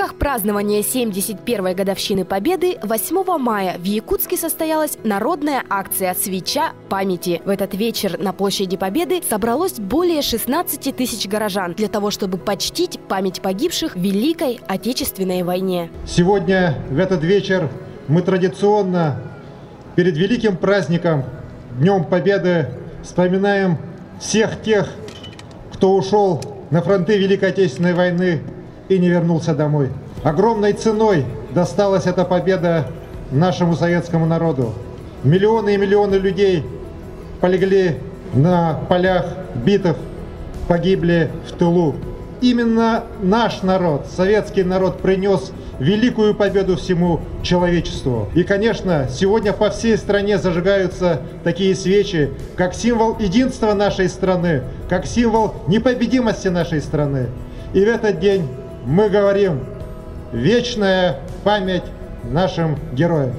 рамках празднования 71-й годовщины Победы 8 мая в Якутске состоялась народная акция «Свеча памяти». В этот вечер на площади Победы собралось более 16 тысяч горожан для того, чтобы почтить память погибших в Великой Отечественной войне. Сегодня, в этот вечер, мы традиционно перед великим праздником, Днем Победы, вспоминаем всех тех, кто ушел на фронты Великой Отечественной войны и не вернулся домой. Огромной ценой досталась эта победа нашему советскому народу. Миллионы и миллионы людей полегли на полях битв, погибли в тылу. Именно наш народ, советский народ, принес великую победу всему человечеству. И, конечно, сегодня по всей стране зажигаются такие свечи, как символ единства нашей страны, как символ непобедимости нашей страны. И в этот день мы говорим: вечная память нашим героям.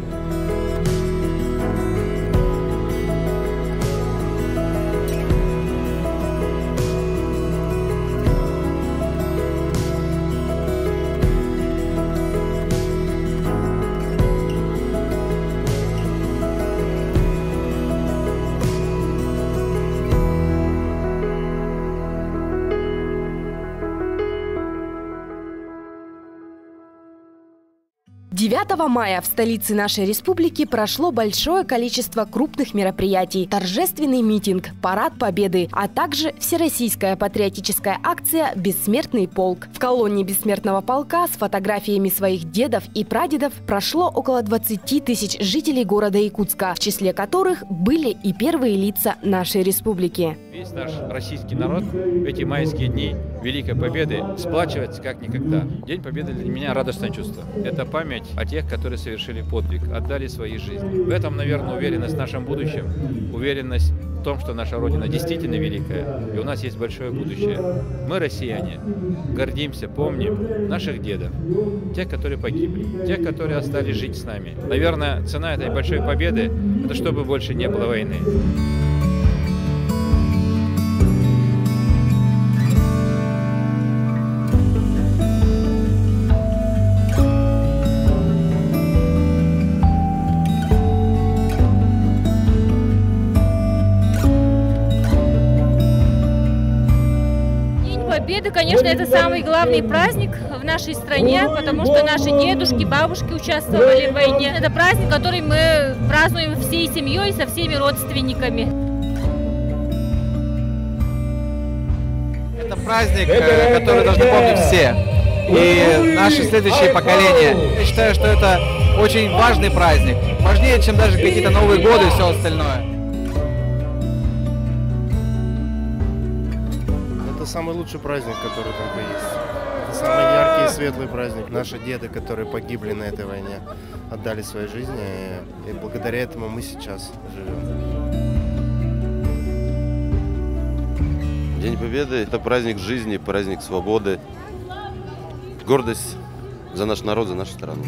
«9 мая в столице нашей республики прошло большое количество крупных мероприятий. Торжественный митинг, парад Победы, а также всероссийская патриотическая акция «Бессмертный полк». В колонне Бессмертного полка с фотографиями своих дедов и прадедов прошло около 20 тысяч жителей города Якутска, в числе которых были и первые лица нашей республики. Весь наш российский народ в эти майские дни Великой Победы сплачивается как никогда. День Победы для меня радостное чувство. Это память о тех, которые совершили подвиг, отдали свои жизни. В этом, наверное, уверенность в нашем будущем, уверенность в том, что наша Родина действительно великая, и у нас есть большое будущее. Мы, россияне, гордимся, помним наших дедов, тех, которые погибли, тех, которые остались жить с нами. Наверное, цена этой большой победы – это чтобы больше не было войны. Победа, конечно, это самый главный праздник в нашей стране, потому что наши дедушки, бабушки участвовали в войне. Это праздник, который мы празднуем всей семьей, со всеми родственниками. Это праздник, который должны помнить все, и наши следующие поколения. Я считаю, что это очень важный праздник, важнее, чем даже какие-то Новые годы и все остальное. Это самый лучший праздник, который только есть. Это самый яркий и светлый праздник. Наши деды, которые погибли на этой войне, отдали свои жизни, и благодаря этому мы сейчас живем. День Победы – это праздник жизни, праздник свободы, гордость за наш народ, за нашу страну.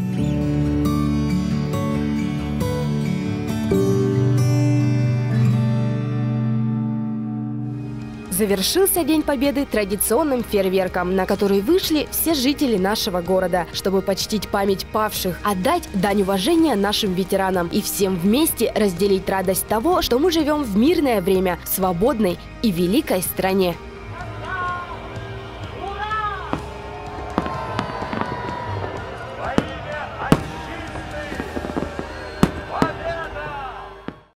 Завершился День Победы традиционным фейерверком, на который вышли все жители нашего города, чтобы почтить память павших, отдать дань уважения нашим ветеранам и всем вместе разделить радость того, что мы живем в мирное время, в свободной и великой стране.